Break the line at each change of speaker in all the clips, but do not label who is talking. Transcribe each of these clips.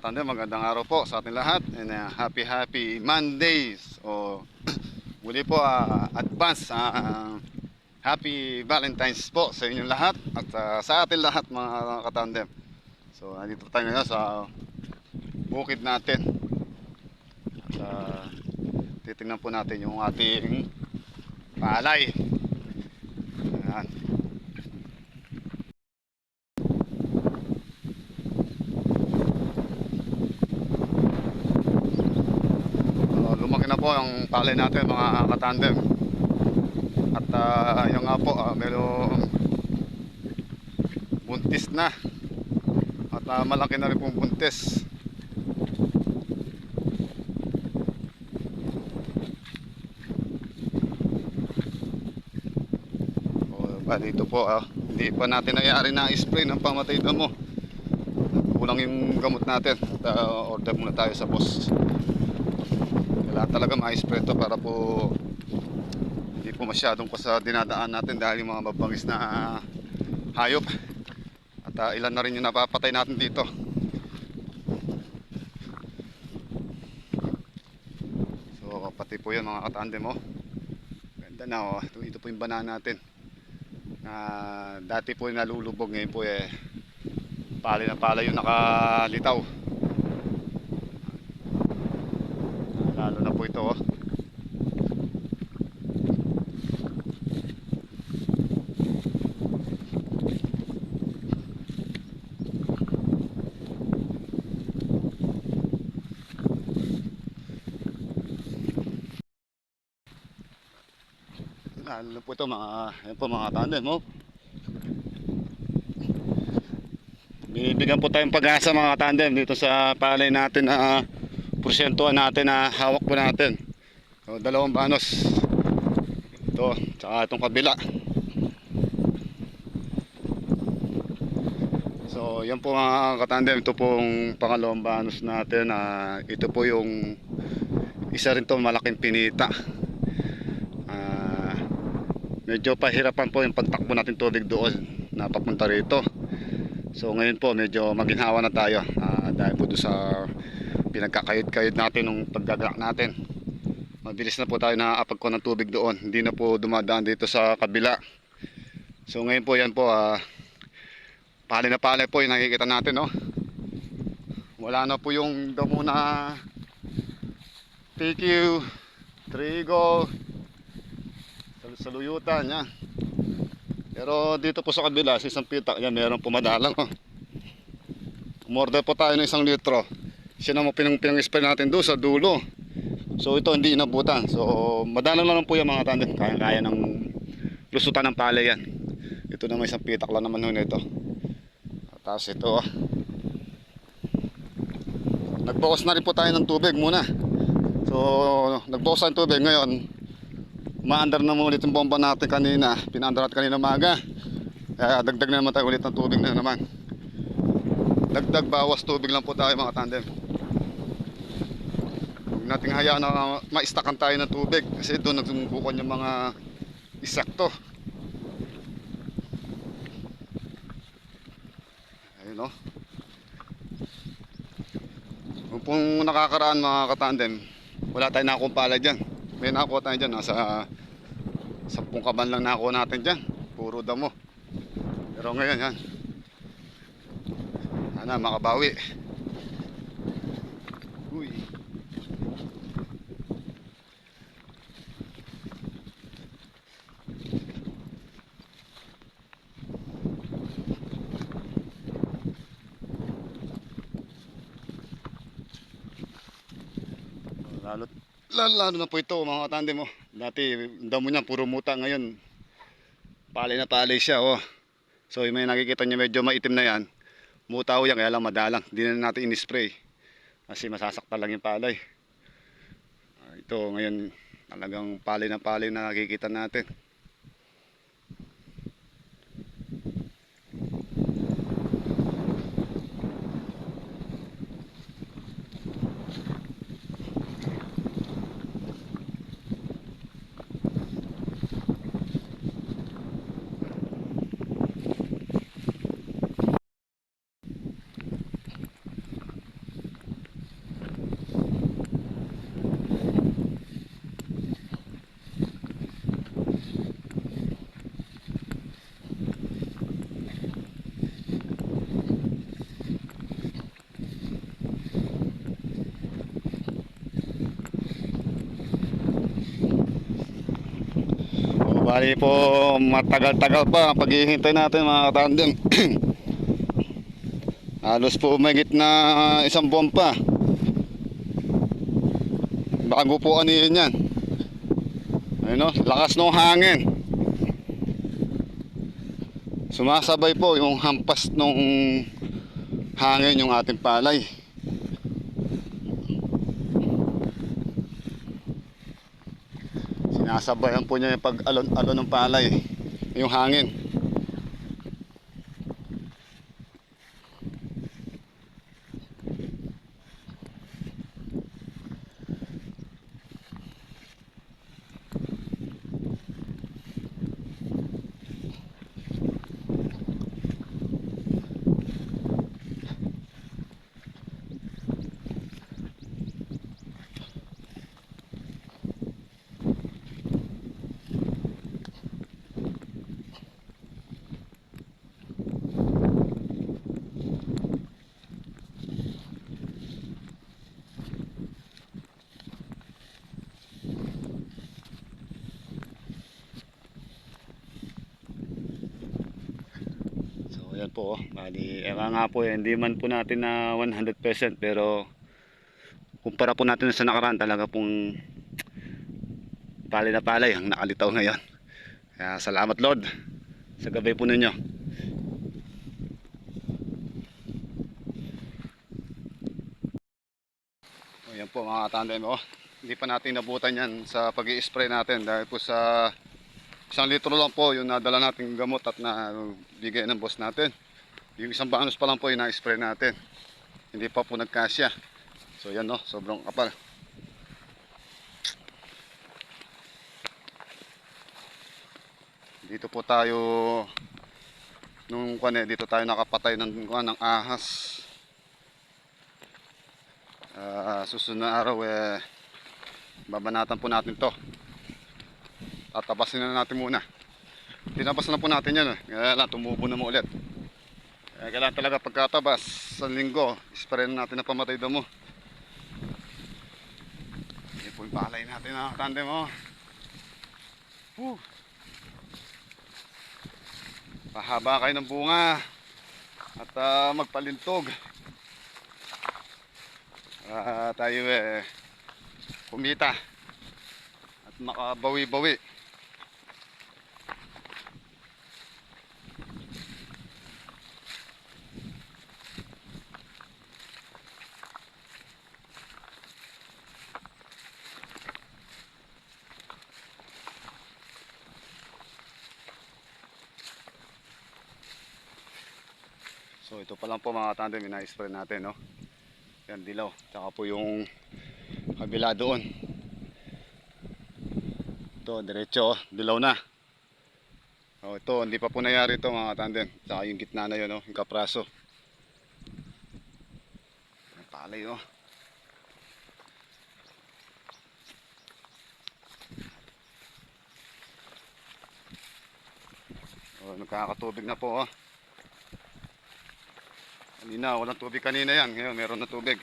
katanda, magandang araw po sa ating lahat and happy Mondays o muli po advance happy Valentine's po sa inyong lahat at sa ating lahat mga katandem. So nandito tayo ngayon sa bukid natin at titingnan po natin yung ating palay. Ayan. Lumaki na po ang palay natin mga katandem. At yung nga po meron buntis na. At malaki na rin pong buntis. Dito po hindi pa natin nangyari na spray ng pamatay damo. Kulang yung gamot natin. At order muna tayo sa boss. Kailangan talaga ma-spray to para po hindi po masyadong sa dinadaan natin dahil yung mga mabangis na hayop. At ilan na rin yung napapatay natin dito. So pati po yan mga katandem ganda na ito po yung banana natin na dati po yung nalulubog, ngayon po pala na pala yung nakalitaw. Lalo na po ito lalo na po ito mga tandem binibigyan po tayong pag-asa mga tandem dito sa palay natin na porsyentuhan natin na hawak po natin. So, dalawang banos ito tsaka itong kabila. So yan po mga katandem, ito pong pangalawang banos natin. Ito po yung isa rin to malaking pinita. Medyo pahirapan po yung pagtakbo natin tubig doon na papunta rito. So ngayon po medyo maginhawa na tayo dahil po doon sa pinagkakayod-kayod natin nung paggagak natin. Mabilis na po tayo nakakapagkuha ng tubig doon, hindi na po dumadaan dito sa kabila. So ngayon po yan po pali na pali po yung nakikita natin wala na po yung damo na PQ, trigo, saluyutan yan. Pero dito po sa kabila sa isang pitak yan meron pumadalang umorder po tayo ng 1 litro. Siya naman pinang-spray natin doon sa dulo. So ito hindi inabutan. So madalang lang po yung mga tandem. Kaya-kaya ng lusutan ng palay yan. Ito naman isang pitak lang naman nito. Tapos ito nagbukas na rin po tayo ng tubig muna. So nagbukas tayo ng tubig ngayon. Maandar na ulit yung bomba natin kanina. Pinaandar natin kanina umaga. Kaya dagdag na naman tayo ulit ng tubig na naman. Dagdag bawas tubig lang po tayo mga tandem. Huwag nating hayaan na ma-stackan tayo ng tubig. Kasi doon nagsumbukan yung mga insekto. Ayun Kung nakakaraan mga katandem, wala tayong nakumpala dyan. May nakuha tayo dyan, nasa 10 kaban lang nakuha natin dyan, puro damo. Pero ngayon yan sana makabawi. Uy. Lalo na po ito mga katandem dati damo niya puro muta, ngayon palay na palay siya So may nakikita niyo medyo maitim na yan, muta yan, kaya lang madalang, hindi na natin in-spray kasi masasaktan lang yung palay. Ito ngayon talagang palay na nakikita natin. Bali po, matagal-tagal pa ang paghihintay natin mga katandem. Halos po mahigit na isang buwan pa bago po anihin yan. Ayun o, lakas ng hangin. Sumasabay po yung hampas ng hangin yung ating palay. Sinasabayan po niya yung pag-alon-alon ng palay, yung hangin. Ayan po, bali, nga po hindi man po natin na 100% pero kumpara po natin sa nakaraan talaga pong palay na palay ang nakalitaw ngayon. Kaya salamat Lord sa gabay po ninyo. Ayan po mga katandem, hindi pa natin nabutan yan sa pag-i-spray natin dahil po sa 1 litro lang po yung nadala nating gamot at nabigay ng boss natin. Yung 1 banos pa lang po yung na-spray natin. Hindi pa po nagkasya. So yan sobrang kapal. Dito po tayo dito tayo nakapatay ng ahas. Susunod na araw babanatan po natin to. Tatabasin na natin muna. Tinabas na po natin yan kaya lang tumubo na mo ulit. Kailangan talaga pagkatabas sa linggo, spray na natin na pamatay damo. Hindi po yung palay natin na tandem Pahaba kayo ng bunga at magpalintog. Tayo kumita at makabawi-bawi. So ito pa lang po mga tandem, ina-spray natin yan dilaw, tsaka po yung kabila doon. Ito diretso dilaw na. Ito hindi pa po nangyari ito mga tandem, tsaka yung gitna na yun yung kapraso. Ang palay nagkakatubig na po Kanina walang tubig kanina yan, ngayon meron na tubig.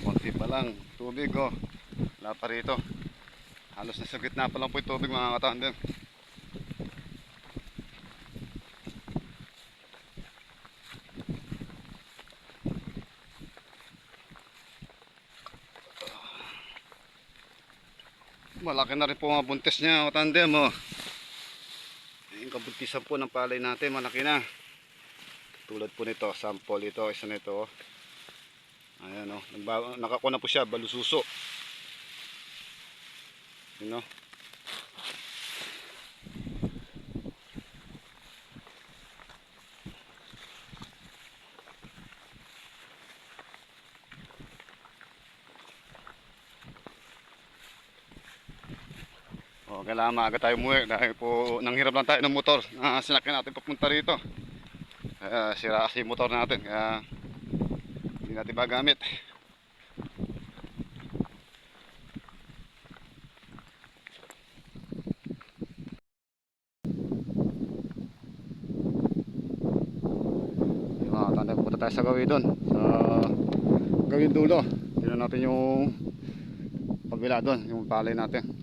Konti pa lang tubig wala pa rito. Halos nasa gitna pa lang po yung tubig mga katandem. Malaki na rin po mga buntis niya katandem yung kabuntisan po ng palay natin malaki na. Tulad po nito, sample ito, isa nito ayan nakakuha na po siya, balususo yun So, kailangan maaga tayo umuwi dahil po nanghirap lang tayo ng motor na sinakyan natin papunta rito. Sira kasi yung motor natin kaya hindi natin magamit. Yung mga tanda, pupunta tayo sa gawin doon. Sa gawin dulo. Tignan natin yung pagwila doon, yung palay natin.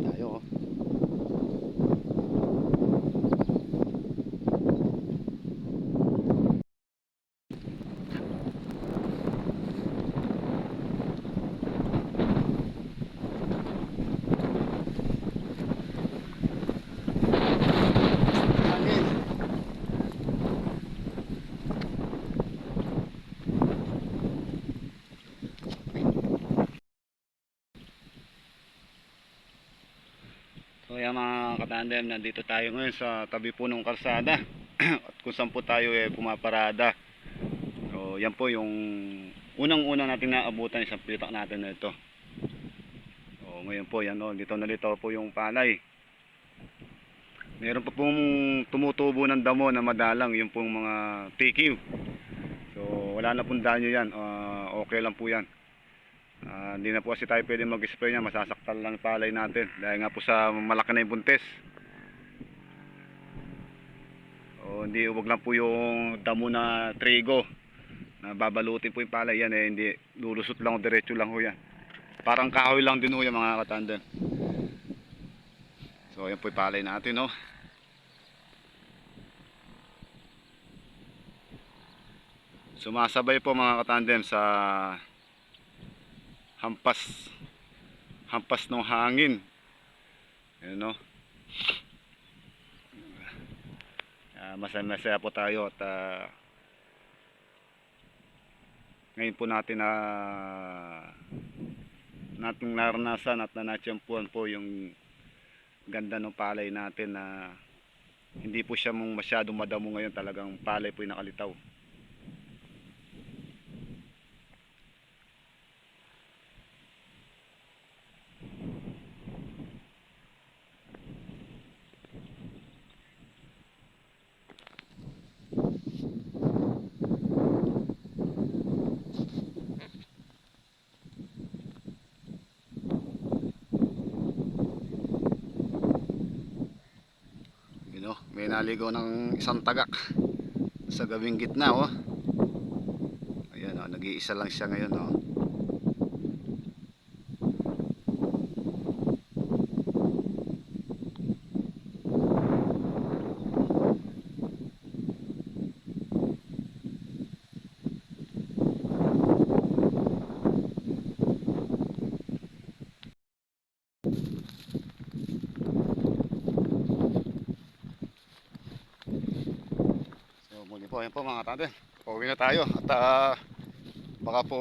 Tayo, oh. Hangin. So yan mga katandem, nandito tayo ngayon sa tabi po ng kalsada at kung saan po tayo pumaparada. So yan po yung unang-unang natin naabutan, isang pitak natin na ito. So ngayon po yan, dito nalito po yung palay. Meron pa pong tumutubo ng damo na madalang, yung pong mga TQ. So wala na pong danyo yan, okay lang po yan. Hindi na po kasi tayo pwede mag-spray niya, masasaktan lang palay natin dahil nga po sa malaki na yung buntis. O hindi, wag lang po yung damo na trigo na babalutin po yung palay yan, hindi lulusot lang o diretso lang ho yan. Parang kahoy lang din ho yan mga katandem. So yan po yung palay natin, no. Sumasabay po mga katandem sa hampas ng hangin. Ayan, no. Masaya po tayo at ngayon po natin nating naranasan at nanatsyempuan po yung ganda ng palay natin na hindi po siya masyadong madamo ngayon, talagang palay po yung nakalitaw. May naligaw ng isang tagak sa gawing gitna, oh. Ayan, oh, nag-iisa lang siya ngayon, oh. Muli po, ayan po mga tante, pauwi na tayo at baka po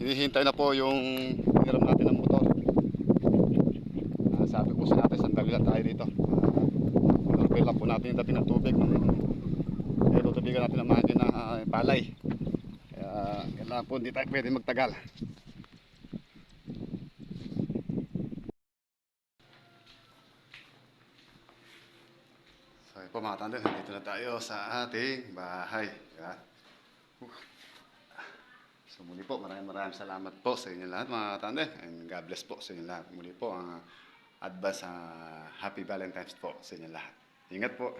hinihintay na po yung hiram natin ng motor. Sabi ko sa natin, sandali lang tayo dito. Pinurpil lang po natin yung dating ng tubig, tutubigan natin ng mahagin na palay, kaya kailangan po hindi tayo pwede magtagal. So po mga tanda, dito na tayo sa ating bahay. Yan. So muli po, maraming salamat po sa inyo lahat mga tanda. And God bless po sa inyo lahat. Muli po, ang advance Happy Valentine's po sa inyo lahat. Ingat po.